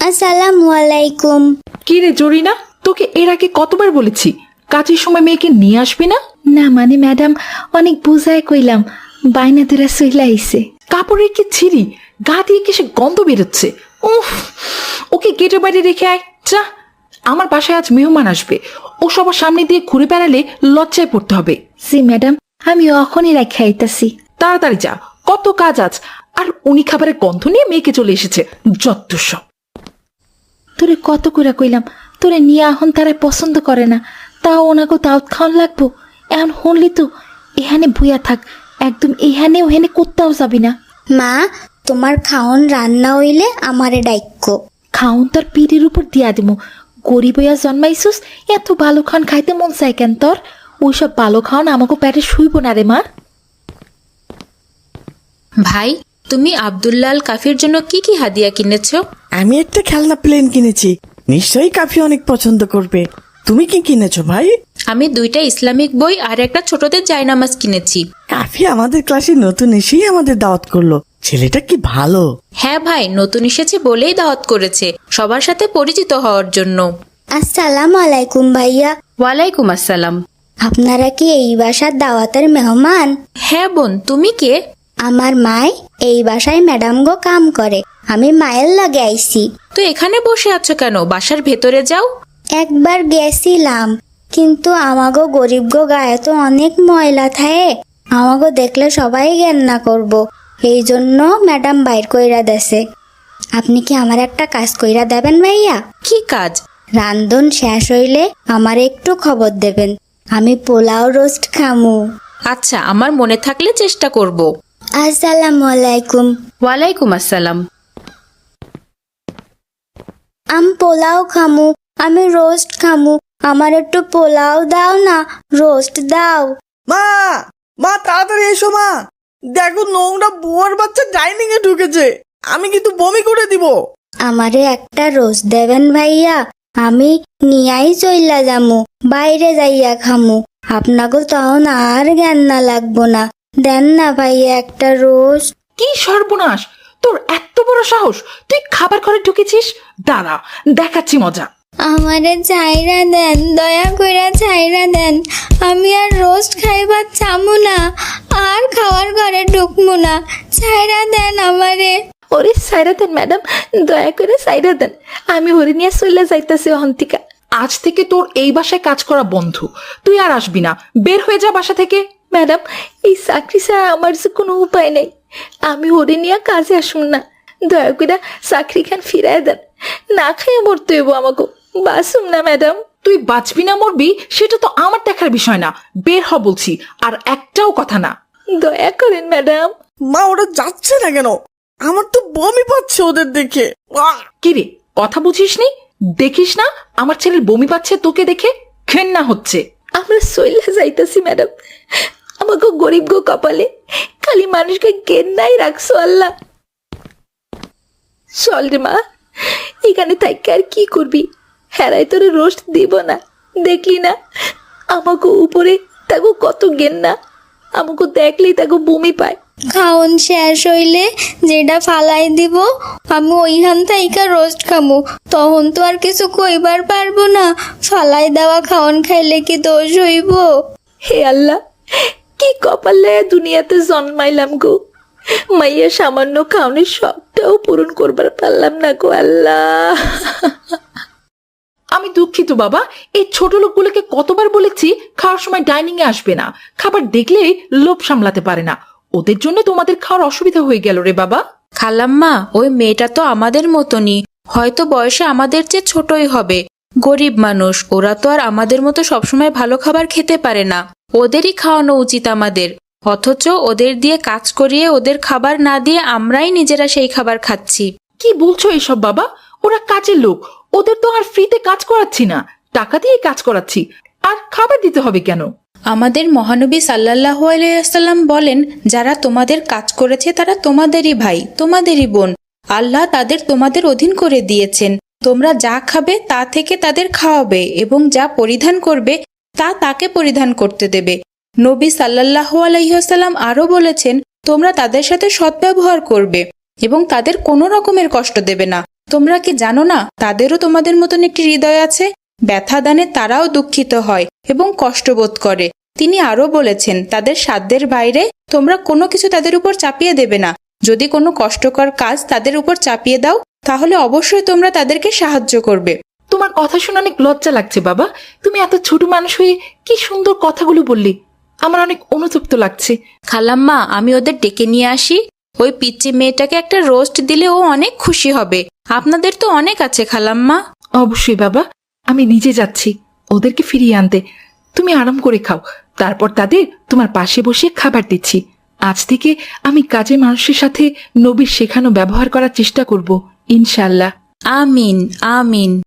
আসসালামু আলাইকুম। কি রে জরিনা, তোকে এর আগে কতবার বলেছি কাজের সময় মেয়েকে নিয়ে আসবি না? না মানে ম্যাডাম, অনেক বুঝায় কইলাম, বাইনা তোরা সইলা আইছে। কাপড়ের কি ছিঁড়ি, গা দিয়ে কিসে গন্ধ বেরোচ্ছে। উফ, ওকে গেটের বাইরে রেখে আয় যা। আমার বাসায় আজ মেহমান আসবে, ও সবার সামনে দিয়ে ঘুরে বেড়ালে লজ্জায় পড়তে হবে। জি ম্যাডাম, আমি অখনই রাখা আইতাছি। তাড়াতাড়ি যা, কত কাজ আজ। আর উনি খাবারের গন্ধ নিয়ে মেয়েকে চলে এসেছে, যত সব। তোরে কত করে কইলাম, তোরে নিয়ে এখন তারা পছন্দ করে না, তাও ওনাকে দাওয়াত খাওয়ান লাগবো। এখন হনলি তো এখানে ভুইয়া থাক, একদম এখানে ওখানে কোথাও যাবি না। মা, তোমার খাওন রান্না হইলে আমারে ডাইক্কো। খাওন তোর পিঠের উপর দিয়া দিমু। গরিব হইয়া জন্মাইছুস, এত ভালো খান খাইতে মন চাই কেন তোর? ওইসব ভালো খাওন আমাকে পেটে শুইব না রে মা। ভাই, তুমি আব্দুল্লাল কাফির জন্য কি কি হাদিয়া কিনেছো? আমি একটা খেলনা প্লেন কিনেছি, নিশ্চয়ই কাফি অনেক পছন্দ করবে। তুমি কি কিনেছো ভাই? আমি 2টা ইসলামিক বই আর একটা ছোটদের জায়নামাজ কিনেছি। কাফি আমাদের ক্লাসে নতুন এসেই আমাদের দাওয়াত করলো। ছেলেটা কি ভালো। হ্যাঁ ভাই, নতুন এসেছে বলেই দাওয়াত করেছে, সবার সাথে পরিচিত হওয়ার জন্য। আসসালামু আলাইকুম ভাইয়া। ওয়ালাইকুম আসসালাম। আপনারা কি এই বাসার দাওয়াতের মেহমান? হ্যাঁ বোন, তুমি কে? আমার মায় এই বাসায় ম্যাডাম গো কাম করে, আমি মায়ের লাগে আইছি। তো এখানে বসে আছো কেন? বাসার ভেতরে যাও। একবার গেছিলাম, কিন্তু আমাগো গরিব গো গায়ে তো অনেক ময়লা থাকে, আমাগো দেখলে সবাই ঘেন্না করব, এই জন্য ম্যাডাম বাইর কইরা দেছে। আপনি কি আমার একটা কাজ কইরা দেবেন ভাইয়া? কি কাজ? রান্ধন শেষ হইলে আমার একটু খবর দেবেন, আমি পোলাও রোস্ট খামু। আচ্ছা, আমার মনে থাকলে চেষ্টা করব। আসসালামু আলাইকুম। ওয়ালাইকুম আসসালাম। আমি পোলাও খামু, আমি রোস্ট খামু, আমার একটু পোলাও দাও না, রোস্ট দাও। মা, মা তাড়াতাড়ি এসো মা, দেখো নোংরা বুয়ার বাচ্চা ডাইনিং এ ঢুকেছে, আমি কিন্তু বমি করে দিব। আমারে একটা রোস্ট দেবেন ভাইয়া, আমি নিয়াই চইলা যামু, বাইরে যাইয়া খামু, আপনাকে তখন আর জ্ঞান না লাগবো না। দেন না ভাইয়া একটা রোস্ট। কি সর্বনাশ, তোর এত বড় সাহস, তুই খাবার ঘরে ঢুকেছিস? দাঁড়া, দেখাচ্ছি মজা। আমারে ছাইরা দেন, দয়া কইরা ছাইরা দেন, আমি আর রোস্ট খাইবার চামু না, আর খাওয়ার ঘরে ঢুকমু না, ছাইরা দেন আমারে। ওরে সাইরা দেন ম্যাডাম, দয়া করে সাইরা দেন, আমি হরি নিয়ে চইলা যাইতাছি অহন্তিকা। আজ থেকে তোর এই বাসায় কাজ করা বন্ধ, তুই আর আসবি না, বের হয়ে যা বাসা থেকে। ম্যাডাম, এই চাকরি ছাড়া আমার যে কোনো উপায় নেই, আমি হরি নিয়ে কাজে আসুন না, দয়া করে চাকরি খান ফিরাই দেন, না খাইয়ে মরতে হইব আমাকে, বাসুম না ম্যাডাম। তুই বাঁচবি না মরবি সেটা তো আমার দেখার বিষয় না, বের হ বলছি, আর একটাও কথা না। দয়া করেন ম্যাডাম। মা ওরা যাচ্ছে না কেন? আমার তো বমি পাচ্ছে ওদের দেখে। কি রে, কথা বুঝিস নি? দেখিস না আমার ছেলের বমি পাচ্ছে তোকে দেখে? ঘেন্না হচ্ছে। আমরা চইলা যাইতাছি ম্যাডাম, আমাকে গরিব গো কপালে খালি মানুষকে গেন্নাই রাখছো আল্লাহ। চল রে মা, এখানে থাকি আর কি করবি, হেরাই তোরে রোস্ট দিব না, দেখলি না আমাকে উপরে তাকে কত গেন্না, আমাকে দেখলেই তাকে বমি পায়। খাওন শেষ হইলে যেটা ফালাই দিব, আমি ওইখান থেকে রোস্ট খামু, তখন তো আর কিছু কইবার পারবো না, ফালাই দেওয়া খাওন খাইলে কি দোষ হইব? হে আল্লাহ, কি কপালে দুনিয়াতে জন্মাইলাম গো, মাইয়া সামান্য খাওনের সবটাও পূরণ করবার পারলাম না গো আল্লাহ। আমি দুঃখিত বাবা, এই ছোট লোকগুলোকে কতবার বলেছি খাওয়ার সময় ডাইনিং এ আসবে না, খাবার দেখলেই লোভ সামলাতে পারে না, ওদের জন্য তোমাদের খাওয়ার অসুবিধা হয়ে গেল রে বাবা। খালাম্মা, ওই মেয়েটা তো আমাদের মতনই, হয়তো বয়সে আমাদের চেয়ে ছোটই হবে, গরিব মানুষ, ওরা তো আর আমাদের মতো সবসময় ভালো খাবার খেতে পারে না, ওদেরই খাওয়ানো উচিত আমাদের, অথচ ওদের দিয়ে কাজ করিয়ে ওদের খাবার না দিয়ে আমরাই নিজেরা সেই খাবার খাচ্ছি। কি বলছো এসব বাবা? ওরা কাজের লোক, ওদের তো আর ফ্রিতে কাজ করাচ্ছি না, টাকা দিয়ে কাজ করাচ্ছি, আর খাবার দিতে হবে কেন? আমাদের মহানবী সাল্লাল্লাহু আলাইহি ওয়াসাল্লাম বলেন, যারা তোমাদের কাজ করেছে তারা তোমাদেরই ভাই, তোমাদেরই বোন, আল্লাহ তাদের তোমাদের অধীন করে দিয়েছেন, তোমরা যা খাবে তা থেকে তাদের খাওয়াবে এবং যা পরিধান করবে তা তাকে পরিধান করতে দেবে। নবী সাল্লাল্লাহু আলাইহি ওয়াসাল্লাম আরও বলেছেন, তোমরা তাদের সাথে সদ্ব্যবহার করবে এবং তাদের কোনো রকমের কষ্ট দেবে না, তোমরা কি জানো না তাদেরও তোমাদের মতন একটি হৃদয় আছে? ব্যথা দানে তারাও দুঃখিত হয় এবং কষ্টবোধ করে। তিনি আরও বলেছেন, তাদের সাধ্যের বাইরে তোমরা কোনো কিছু তাদের উপর চাপিয়ে দেবে না। যদি কোনো কষ্টকর কাজ তাদের উপর চাপিয়ে দাও, তাহলে অবশ্যই তোমরা তাদেরকে সাহায্য করবে। তোমার কথা শুনে অনেক লজ্জা লাগছে বাবা। তুমি এত ছোট মানুষ হয়ে কি সুন্দর কথাগুলো বললি, আমার অনেক অনুতপ্ত লাগছে। খালাম্মা, আমি ওদের ডেকে নিয়ে আসি। ওই পিচ্চি মেয়েটাকে একটা রোস্ট দিলে ও অনেক খুশি হবে। আপনাদের তো অনেক আছে খালাম্মা। অবশ্যই বাবা, আমি নিজে যাচ্ছি ওদেরকে ফিরিয়ে আনতে। তুমি আরাম করে খাও, তারপর তাদের তোমার পাশে বসে খাবার দিচ্ছি। আজ থেকে আমি কাজের মানুষের সাথে নবীর শেখানো ব্যবহার করার চেষ্টা করব, ইনশাআল্লাহ। আমিন আমিন।